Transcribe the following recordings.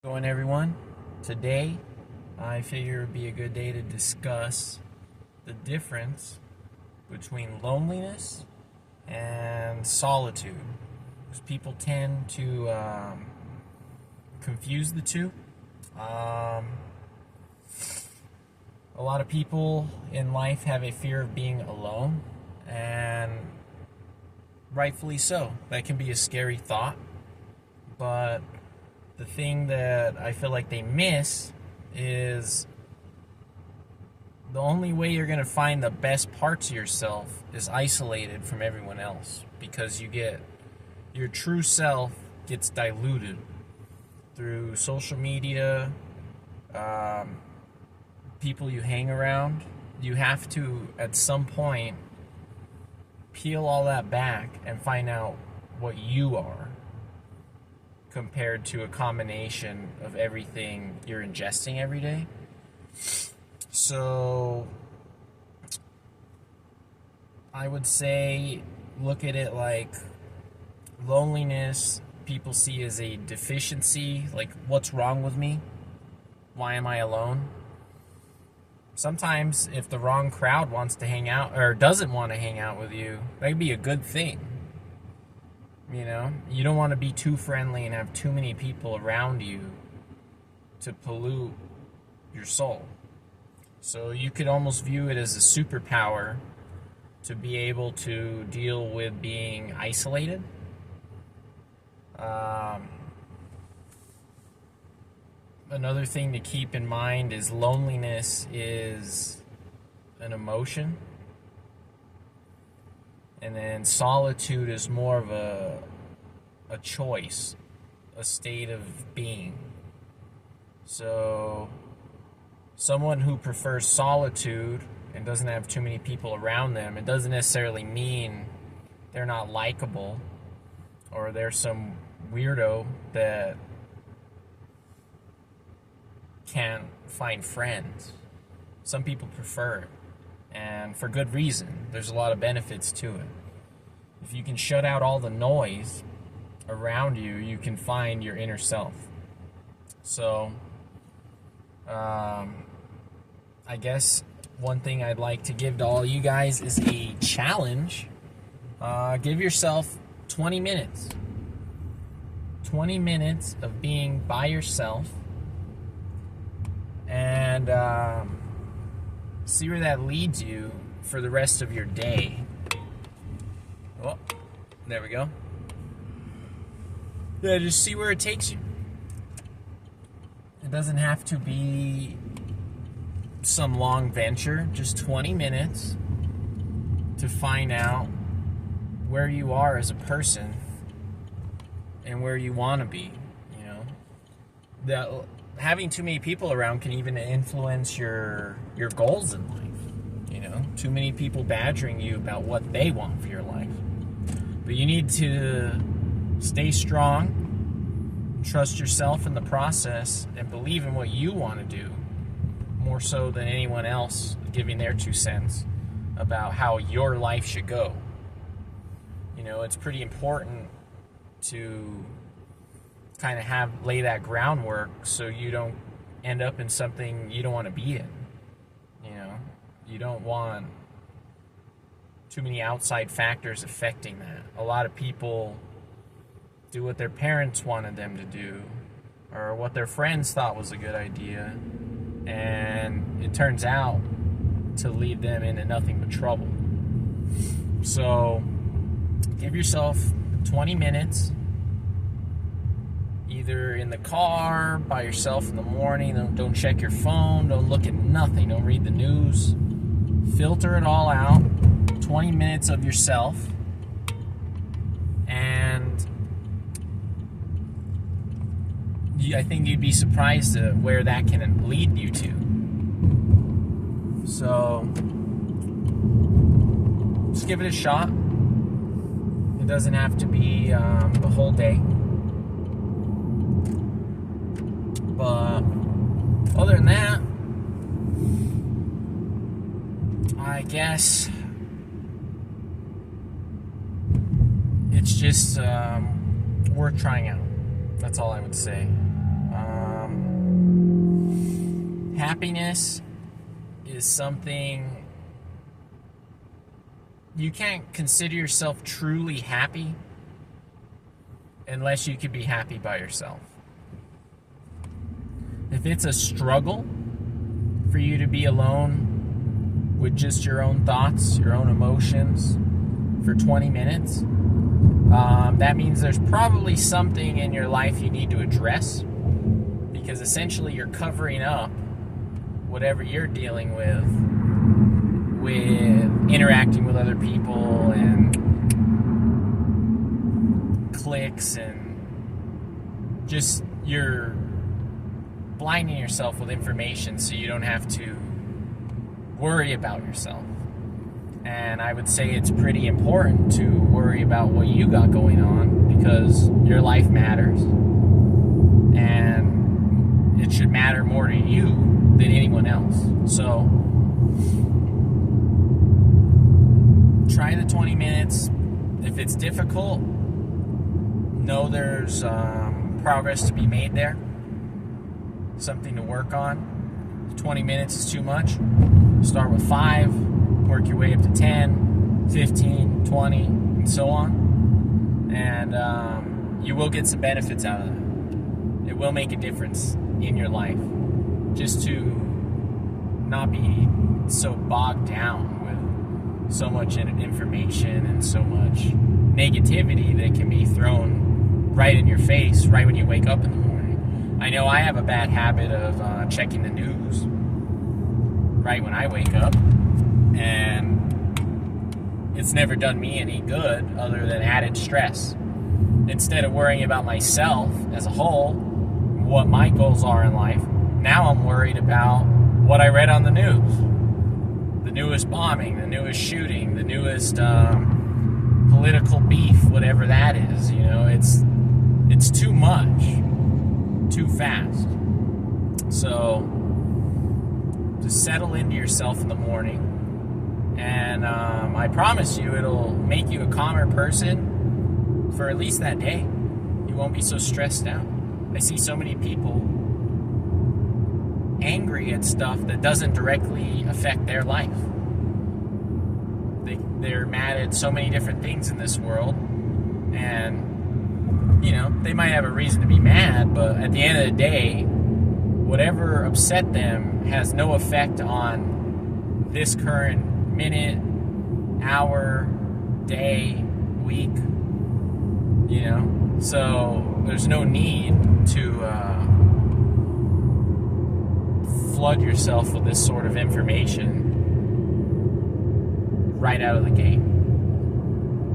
Going everyone. Today, I figure it would be a good day to discuss the difference between loneliness and solitude. Because people tend to confuse the two. A lot of people in life have a fear of being alone, and rightfully so. That can be a scary thought, but the thing that I feel like they miss is the only way you're going to find the best parts of yourself is isolated from everyone else, because your true self gets diluted through social media, people you hang around. You have to, at some point, peel all that back and find out what you are, compared to a combination of everything you're ingesting every day. So I would say look at it like loneliness people see as a deficiency, like what's wrong with me? Why am I alone? Sometimes if the wrong crowd wants to hang out or doesn't want to hang out with you, that could be a good thing. You know, you don't want to be too friendly and have too many people around you to pollute your soul. So you could almost view it as a superpower to be able to deal with being isolated. Another thing to keep in mind is loneliness is an emotion. And then solitude is more of a choice, a state of being. So someone who prefers solitude and doesn't have too many people around them, it doesn't necessarily mean they're not likable or they're some weirdo that can't find friends. Some people prefer it, and for good reason. There's a lot of benefits to it. If you can shut out all the noise around you, you can find your inner self. So, I guess one thing I'd like to give to all you guys is a challenge. Give yourself 20 minutes. 20 minutes of being by yourself, and see where that leads you for the rest of your day. Oh, there we go. Yeah, just see where it takes you. It doesn't have to be some long venture, just 20 minutes to find out where you are as a person and where you want to be, you know. That having too many people around can even influence your goals in life. You know, too many people badgering you about what they want for your life. But you need to stay strong, trust yourself in the process, and believe in what you want to do, more so than anyone else giving their 2 cents about how your life should go. You know, it's pretty important to kind of lay that groundwork so you don't end up in something you don't want to be in. You know, you don't want too many outside factors affecting that. A lot of people do what their parents wanted them to do or what their friends thought was a good idea, and it turns out to lead them into nothing but trouble. So give yourself 20 minutes, either in the car, by yourself in the morning. Don't check your phone. Don't look at nothing. Don't read the news. Filter it all out. 20 minutes of yourself. And I think you'd be surprised at where that can lead you to. So just give it a shot. It doesn't have to be the whole day. But other than that, I guess it's just worth trying out. That's all I would say. happiness is something you can't consider yourself truly happy unless you can be happy by yourself. If it's a struggle for you to be alone with just your own thoughts, your own emotions for 20 minutes, that means there's probably something in your life you need to address, because essentially you're covering up whatever you're dealing with interacting with other people and clicks, and just you're blinding yourself with information so you don't have to worry about yourself. And I would say it's pretty important to worry about what you got going on, because your life matters, and it should matter more to you than anyone else. So try the 20 minutes. If it's difficult, know there's progress to be made there, something to work on. If 20 minutes is too much, start with 5, work your way up to 10, 15, 20, and so on. And you will get some benefits out of that. It will make a difference in your life, just to not be so bogged down with so much information and so much negativity that can be thrown right in your face right when you wake up in the morning. I know I have a bad habit of checking the news right when I wake up, and it's never done me any good other than added stress. Instead of worrying about myself as a whole, what my goals are in life, now I'm worried about what I read on the news. The newest bombing, the newest shooting, the newest political beef, whatever that is. You know, it's too much, too fast. So just settle into yourself in the morning, and I promise you it'll make you a calmer person for at least that day. You won't be so stressed out. I see so many people angry at stuff that doesn't directly affect their life. They're mad at so many different things in this world, and you know, they might have a reason to be mad, but at the end of the day, whatever upset them has no effect on this current minute, hour, day, week, you know. So there's no need to flood yourself with this sort of information right out of the gate.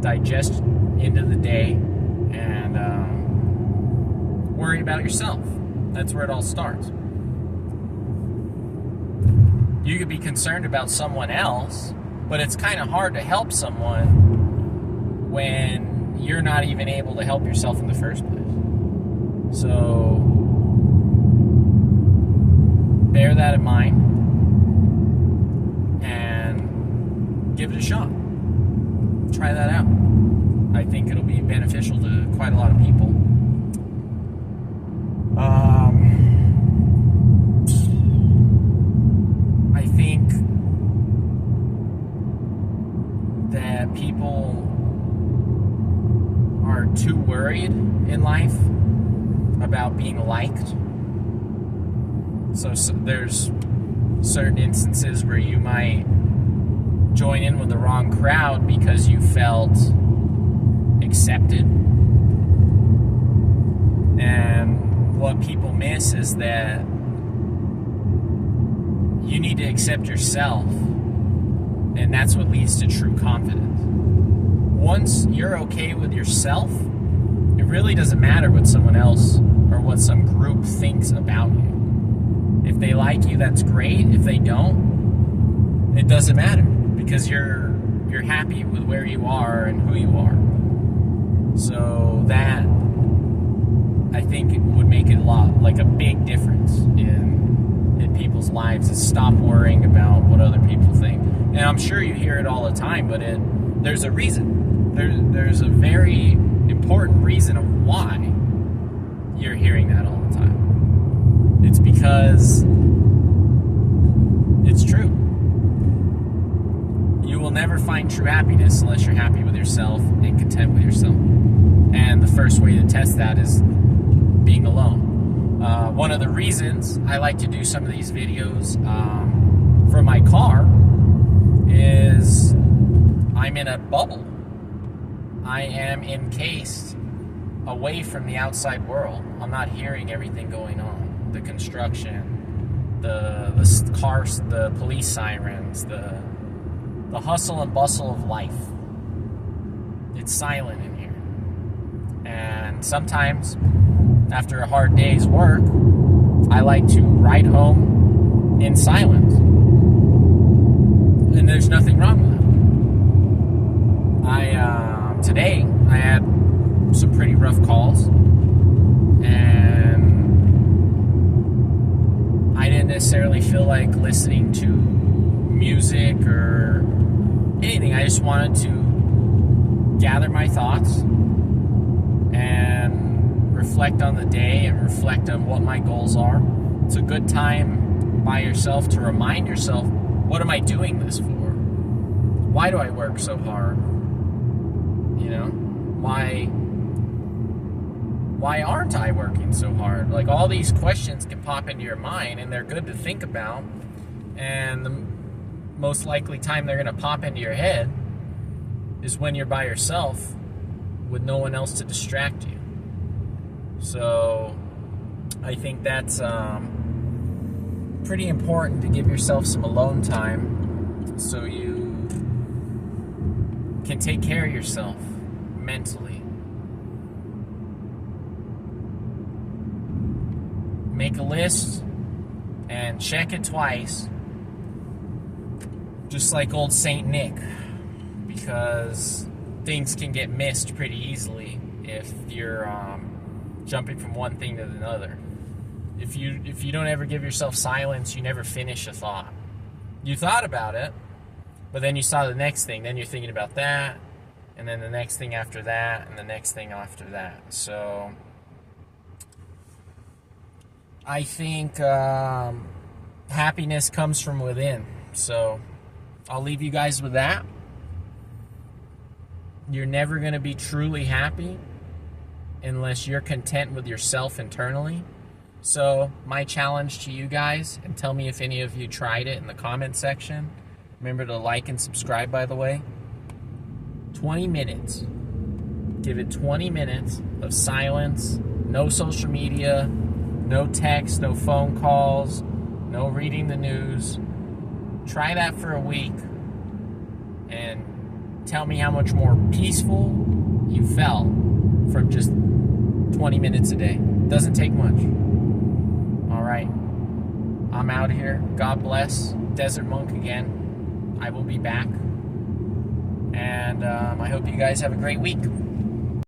Digest into the day and worry about yourself. That's where it all starts. You could be concerned about someone else, but it's kind of hard to help someone when you're not even able to help yourself in the first place. So bear that in mind and give it a shot. Try that out. I think it'll be beneficial to quite a lot of people. I think that people are too worried in life about being liked. So there's certain instances where you might join in with the wrong crowd because you felt accepted. And what people miss is that you need to accept yourself, and that's what leads to true confidence. Once you're okay with yourself, it really doesn't matter what someone else or what some group thinks about you. If they like you, that's great. If they don't, it doesn't matter, because you're happy with where you are and who you are. So that, I think, it would make it a big difference in people's lives, is stop worrying about what other people think. And I'm sure you hear it all the time, but there's a reason. There's a very important reason of why you're hearing that all the time. It's because find true happiness unless you're happy with yourself and content with yourself. And the first way to test that is being alone. One of the reasons I like to do some of these videos from my car is I'm in a bubble. I am encased away from the outside world. I'm not hearing everything going on. The construction, the cars, the police sirens, the hustle and bustle of life. It's silent in here. And sometimes, after a hard day's work, I like to ride home in silence. And there's nothing wrong with that. Today, I had some pretty rough calls, and I didn't necessarily feel like listening to music or anything. I just wanted to gather my thoughts and reflect on the day and reflect on what my goals are. It's a good time by yourself to remind yourself, what am I doing this for? Why do I work so hard? You know, why aren't I working so hard? Like, all these questions can pop into your mind, and they're good to think about. And the most likely time they're going to pop into your head is when you're by yourself with no one else to distract you. So I think that's pretty important, to give yourself some alone time so you can take care of yourself mentally. Make a list and check it twice, just like old Saint Nick, because things can get missed pretty easily if you're jumping from one thing to another. If you don't ever give yourself silence, you never finish a thought. You thought about it, but then you saw the next thing, then you're thinking about that, and then the next thing after that, and the next thing after that. So I think happiness comes from within. So I'll leave you guys with that. You're never going to be truly happy unless you're content with yourself internally. So my challenge to you guys, and tell me if any of you tried it in the comment section. Remember to like and subscribe, by the way. 20 minutes. Give it 20 minutes of silence, no social media, no text, no phone calls, no reading the news. Try that for a week and tell me how much more peaceful you felt from just 20 minutes a day. Doesn't take much. All right. I'm out of here. God bless. Desert Monk again. I will be back. And I hope you guys have a great week.